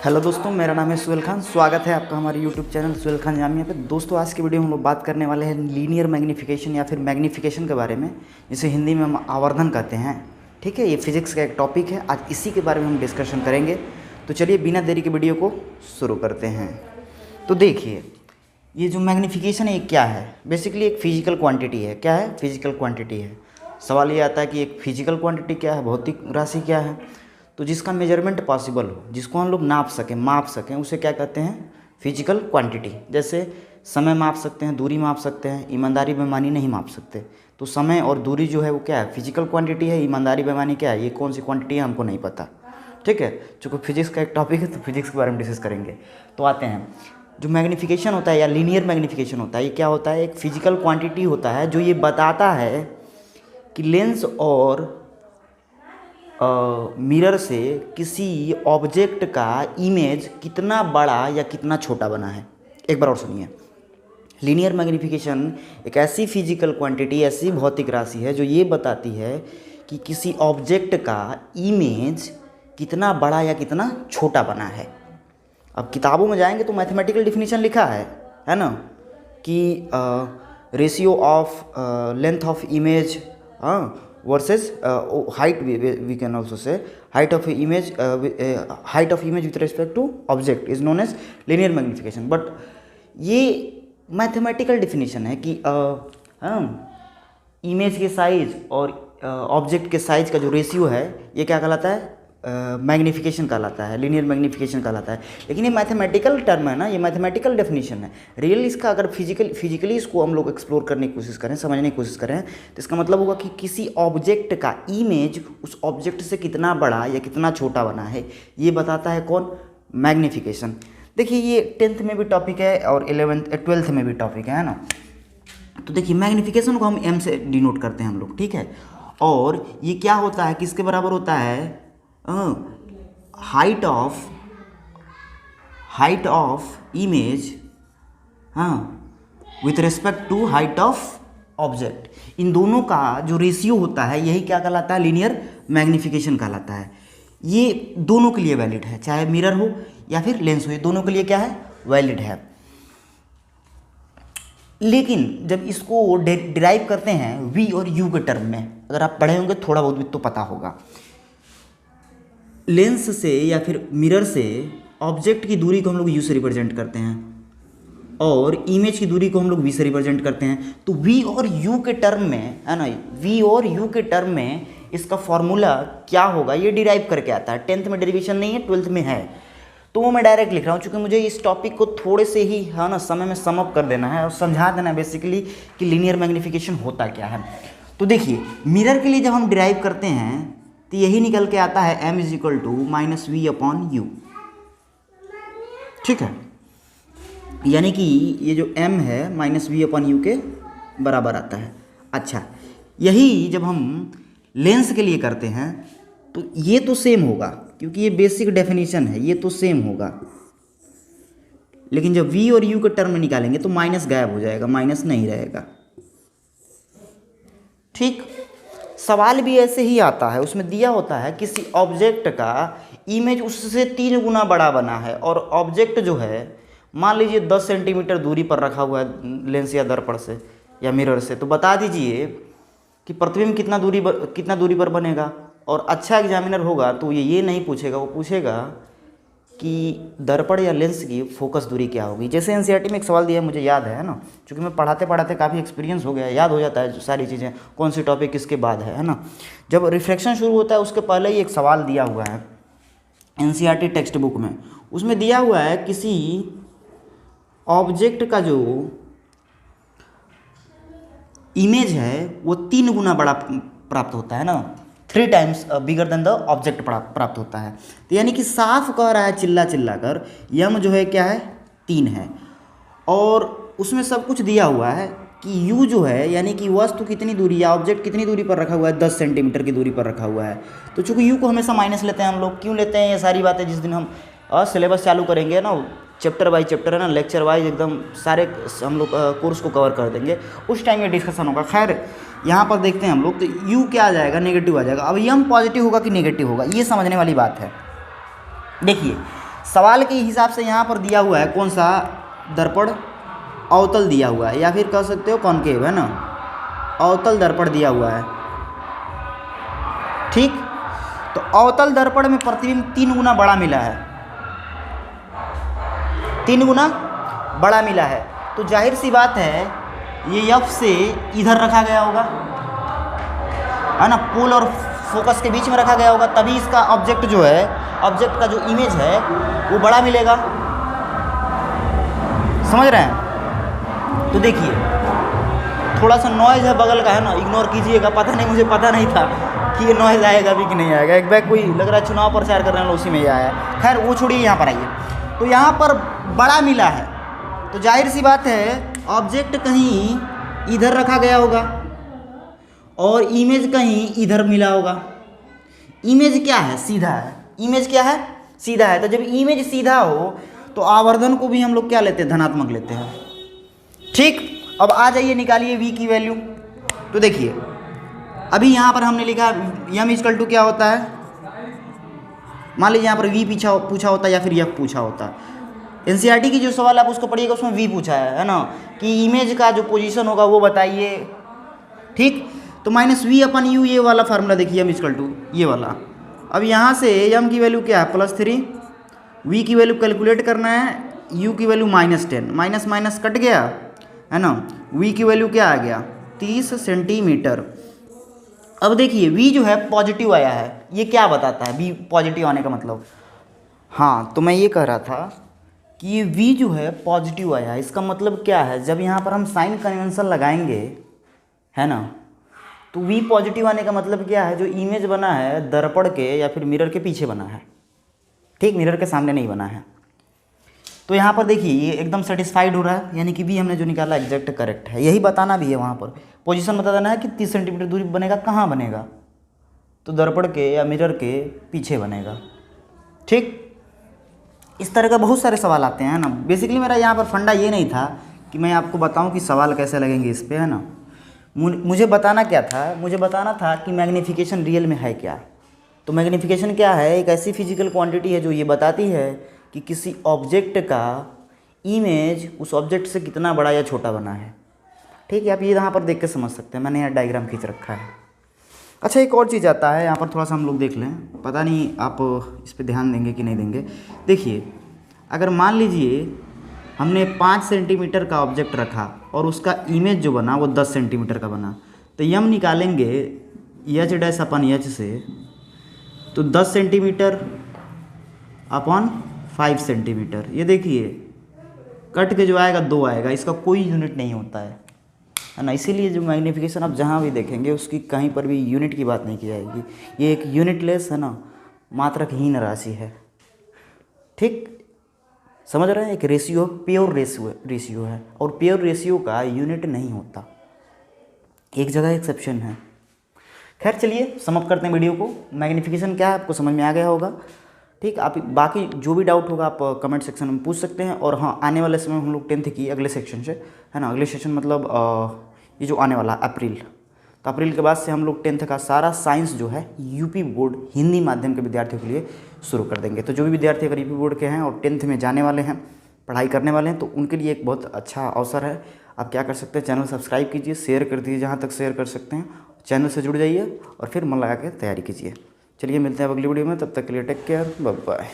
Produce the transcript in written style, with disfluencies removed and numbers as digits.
Hello दोस्तों, मेरा नाम है सुहेल खान। स्वागत है आपका हमारे यूट्यूब चैनल सुहेल खान जामिया पे। दोस्तों, आज की वीडियो में हम लोग बात करने वाले हैं लीनियर मैग्नीफिकेशन या फिर मैग्नीफिकेशन के बारे में, जिसे हिंदी में हम आवर्धन कहते हैं। ठीक है, ये फिजिक्स का एक टॉपिक है। आज इसी के बारे में हम डिस्कशन करेंगे। तो चलिए बिना देरी के वीडियो को शुरू करते हैं। तो देखिए, ये जो मैग्नीफिकेशन है ये क्या है? बेसिकली एक फिजिकल क्वांटिटी है। क्या है? फिजिकल क्वांटिटी है। सवाल ये आता है कि एक फिजिकल क्वांटिटी क्या है, भौतिक राशि क्या है? तो जिसका मेजरमेंट पॉसिबल हो, जिसको हम लोग नाप सकें, माप सकें, उसे क्या कहते हैं? Physical quantity. जैसे समय माप सकते हैं, दूरी माप सकते हैं, ईमानदारी बेईमानी नहीं माप सकते। तो समय और दूरी जो है वो क्या है? फिजिकल क्वांटिटी है। ईमानदारी बेईमानी क्या है? ये कौन सी क्वांटिटी है हमको नहीं पता। ठीक है, चूँकि फिजिक्स का एक टॉपिक है तो फिजिक्स के बारे में डिस्कस करेंगे। तो आते हैं, जो मैग्नीफिकेशन होता है या लीनियर मैग्नीफिकेशन होता है, ये क्या होता है? एक फिजिकल क्वांटिटी होता है जो ये बताता है कि लेंस और मिरर से किसी ऑब्जेक्ट का इमेज कितना बड़ा या कितना छोटा बना है। एक बार और सुनिए, लीनियर मैग्नीफिकेशन एक ऐसी फिजिकल क्वांटिटी, ऐसी भौतिक राशि है जो ये बताती है कि किसी ऑब्जेक्ट का इमेज कितना बड़ा या कितना छोटा बना है। अब किताबों में जाएंगे तो मैथमेटिकल डिफिनीशन लिखा है ना, कि ratio of length of image versus height, we can also say height of image with respect to object is known as linear magnification. But ये मैथमेटिकल डिफिनीशन है कि इमेज के साइज और ऑब्जेक्ट के साइज का जो रेशियो है ये क्या कहलाता है? मैग्नीफिकेशन कहलाता है, लीनियर मैग्नीफिकेशन कहलाता है। लेकिन ये मैथमेटिकल टर्म है ना, ये मैथमेटिकल डेफिनेशन है। रियल इसका अगर फिजिकली इसको हम लोग एक्सप्लोर करने की कोशिश करें, समझने की कोशिश करें, तो इसका मतलब होगा कि किसी ऑब्जेक्ट का इमेज उस ऑब्जेक्ट से कितना बड़ा या कितना छोटा बना है, ये बताता है कौन? मैग्नीफिकेशन। देखिए, ये 10th में भी टॉपिक है और 12th में भी टॉपिक है ना। तो देखिए, मैग्नीफिकेशन को हम एम से डिनोट करते हैं हम लोग। ठीक है, और ये क्या होता है? किसके बराबर होता है? Height of image with respect to height of object. इन दोनों का जो रेशियो होता है यही क्या कहलाता है? लीनियर मैग्नीफिकेशन कहलाता है। ये दोनों के लिए वैलिड है, चाहे मिरर हो या फिर लेंस हो, ये दोनों के लिए क्या है? वैलिड है। लेकिन जब इसको डिराइव करते हैं वी और यू के टर्म में, अगर आप पढ़े होंगे थोड़ा बहुत भी तो पता होगा, लेंस से या फिर मिरर से ऑब्जेक्ट की दूरी को हम लोग यू से रिप्रेजेंट करते हैं और इमेज की दूरी को हम लोग वी से रिप्रेजेंट करते हैं। तो वी और यू के टर्म में है ना, वी और यू के टर्म में इसका फॉर्मूला क्या होगा ये डिराइव करके आता है। 10th में डेरिवेशन नहीं है, 12th में है। तो वो मैं डायरेक्ट लिख रहा हूँ, चूँकि मुझे इस टॉपिक को थोड़े से ही है ना समय में सम अप कर देना है और समझा देना है बेसिकली कि लीनियर मैग्नीफिकेशन होता क्या है। तो देखिए, मिरर के लिए जब हम डिराइव करते हैं तो यही निकल के आता है m is equal to minus V upon U. ठीक है, यानी कि ये जो m है माइनस वी अपॉन यू के बराबर आता है। अच्छा, यही जब हम लेंस के लिए करते हैं तो ये तो सेम होगा, क्योंकि ये बेसिक डेफिनेशन है, ये तो सेम होगा। लेकिन जब v और u के टर्म में निकालेंगे तो माइनस गायब हो जाएगा, माइनस नहीं रहेगा। ठीक, सवाल भी ऐसे ही आता है, उसमें दिया होता है किसी ऑब्जेक्ट का इमेज उससे 3 गुना बड़ा बना है और ऑब्जेक्ट जो है मान लीजिए 10 सेंटीमीटर दूरी पर रखा हुआ है लेंस या दर्पण से या मिरर से। तो बता दीजिए कि प्रतिबिंब कितना दूरी पर बनेगा। और अच्छा एग्जामिनर होगा तो ये नहीं पूछेगा, वो पूछेगा कि दर्पण या लेंस की फोकस दूरी क्या होगी। जैसे एनसीईआरटी में एक सवाल दिया, मुझे याद है ना, क्योंकि मैं पढ़ाते पढ़ाते काफ़ी एक्सपीरियंस हो गया, याद हो जाता है सारी चीज़ें, कौन सी टॉपिक किसके बाद है ना। जब रिफ्लेक्शन शुरू होता है उसके पहले ही एक सवाल दिया हुआ है एनसीईआरटी टेक्स्ट बुक में। उसमें दिया हुआ है किसी ऑब्जेक्ट का जो इमेज है वो 3 गुना बड़ा प्राप्त होता है ना, 3 times bigger than the object प्राप्त होता है। तो यानी कि साफ कह रहा है चिल्ला कर यम जो है क्या है? 3 है। और उसमें सब कुछ दिया हुआ है कि u जो है यानी कि वस्तु कितनी दूरी या ऑब्जेक्ट कितनी दूरी पर रखा हुआ है? 10 सेंटीमीटर की दूरी पर रखा हुआ है। तो चूँकि u को हमेशा माइनस लेते हैं हम लोग। क्यों लेते हैं? ये सारी बातें जिस दिन हम सिलेबस चालू करेंगे ना, चैप्टर बाई चैप्टर है ना, लेक्चर वाइज एकदम सारे हम लोग कोर्स को कवर कर देंगे, उस टाइम ये डिस्कशन होगा। खैर, यहाँ पर देखते हैं हम लोग, तो u क्या आ जाएगा? नेगेटिव आ जाएगा। अब यम पॉजिटिव होगा कि नेगेटिव होगा, ये समझने वाली बात है। देखिए, सवाल के हिसाब से यहाँ पर दिया हुआ है कौन सा दर्पण, अवतल दिया हुआ है, या फिर कह सकते हो कॉनकेव, है ना, अवतल दर्पण दिया हुआ है। ठीक, तो अवतल दर्पण में प्रतिबिंब 3 गुना बड़ा मिला है, 3 गुना बड़ा मिला है। तो जाहिर सी बात है ये F से इधर रखा गया होगा, है ना, पोल और फोकस के बीच में रखा गया होगा, तभी इसका ऑब्जेक्ट जो है, ऑब्जेक्ट का जो इमेज है वो बड़ा मिलेगा। समझ रहे हैं? तो देखिए थोड़ा सा नॉइज़ है बगल का, है ना, इग्नोर कीजिएगा। पता नहीं, मुझे पता नहीं था कि ये नॉइज़ आएगा भी कि नहीं आएगा। एक बैग कोई लग रहा है चुनाव प्रचार कर रहे हैं, उसी में ये आया। खैर वो छोड़िए, यहाँ पर आइए। तो यहाँ पर बड़ा मिला है, तो जाहिर सी बात है ऑब्जेक्ट कहीं इधर रखा गया होगा और इमेज कहीं इधर मिला होगा। इमेज क्या है? सीधा है। इमेज क्या है? सीधा है। तो जब इमेज सीधा हो तो आवर्धन को भी हम लोग क्या लेते हैं? धनात्मक लेते हैं। ठीक, अब आ जाइए, निकालिए v की वैल्यू। तो देखिए अभी यहाँ पर हमने लिखा m इक्वल टू क्या होता है, मान लीजिए यहाँ पर v पूछा होता या फिर f पूछा होता। एनसीईआरटी की जो सवाल आप उसको पढ़िएगा, उसमें v पूछा है ना, कि इमेज का जो पोजीशन होगा वो बताइए। ठीक, तो माइनस वी अपन यू, ये वाला फार्मूला देखिए, m इक्वल टू ये वाला। अब यहाँ से m की वैल्यू क्या है? +3, v की वैल्यू कैलकुलेट करना है, u की वैल्यू -10, माइनस माइनस कट गया, है ना, v की वैल्यू क्या आ गया? 30 सेंटीमीटर। अब देखिए v जो है पॉजिटिव आया है, ये क्या बताता है v पॉजिटिव आने का मतलब? हाँ, तो मैं ये कह रहा था कि ये v जो है पॉजिटिव आया है, इसका मतलब क्या है? जब यहाँ पर हम साइन कन्वेंशन लगाएंगे, है ना, तो v पॉजिटिव आने का मतलब क्या है? जो इमेज बना है दर्पण के या फिर मिरर के पीछे बना है। ठीक, मिरर के सामने नहीं बना है। तो यहाँ पर देखिए ये एकदम सेटिस्फाइड हो रहा है, यानी कि v हमने जो निकाला एग्जैक्ट करेक्ट है। यही बताना भी है, वहाँ पर पोजीशन बता देना है कि 30 सेंटीमीटर दूरी बनेगा। कहाँ बनेगा? तो दर्पण के या मिरर के पीछे बनेगा। ठीक, इस तरह का बहुत सारे सवाल आते हैं, है ना। बेसिकली मेरा यहाँ पर फंडा ये नहीं था कि मैं आपको बताऊँ कि सवाल कैसे लगेंगे इस पर, है ना। मुझे बताना क्या था? मुझे बताना था कि मैग्नीफिकेशन रियल में है क्या। तो मैग्नीफिकेशन क्या है? एक ऐसी फिजिकल क्वांटिटी है जो ये बताती है कि किसी ऑब्जेक्ट का इमेज उस ऑब्जेक्ट से कितना बड़ा या छोटा बना है। ठीक है, आप ये यहाँ पर देख के समझ सकते हैं, मैंने यहाँ डायग्राम खींच रखा है। अच्छा, एक और चीज़ आता है यहाँ पर, थोड़ा सा हम लोग देख लें, पता नहीं आप इस पर ध्यान देंगे कि नहीं देंगे। देखिए, अगर मान लीजिए हमने 5 सेंटीमीटर का ऑब्जेक्ट रखा और उसका इमेज जो बना वो 10 सेंटीमीटर का बना, तो यम निकालेंगे एच डैश अपन एच से, तो 10 सेंटीमीटर अपन 5 सेंटीमीटर। ये देखिए कट के जो आएगा 2 आएगा, इसका कोई यूनिट नहीं होता है ना। इसीलिए जो मैग्नीफिकेशन आप जहाँ भी देखेंगे उसकी कहीं पर भी यूनिट की बात नहीं की जाएगी। ये एक यूनिटलेस, है ना, मात्रकहीन राशि है। ठीक, समझ रहे हैं? एक रेशियो, प्योर रेशियो है, और प्योर रेशियो का यूनिट नहीं होता, एक जगह एक्सेप्शन है। खैर चलिए समाप्त करते हैं वीडियो को। मैग्नीफिकेशन क्या है आपको समझ में आ गया होगा। ठीक, आप बाकी जो भी डाउट होगा आप कमेंट सेक्शन में पूछ सकते हैं। और हाँ, आने वाले समय हम लोग 10th की अगले सेक्शन से, है ना, अगले सेक्शन मतलब ये जो आने वाला अप्रैल, तो अप्रैल के बाद से हम लोग 10th का सारा साइंस जो है यूपी बोर्ड हिंदी माध्यम के विद्यार्थियों के लिए शुरू कर देंगे। तो जो भी विद्यार्थी अगर यूपी बोर्ड के हैं और 10th में जाने वाले हैं, पढ़ाई करने वाले हैं, तो उनके लिए एक बहुत अच्छा अवसर है। आप क्या कर सकते हैं? चैनल सब्सक्राइब कीजिए, शेयर कर दीजिए जहाँ तक शेयर कर सकते हैं, चैनल से जुड़ जाइए और फिर मन लगा के तैयारी कीजिए। चलिए मिलते हैं अगली वीडियो में, तब तक के लिए टेक केयर, बाय बाय।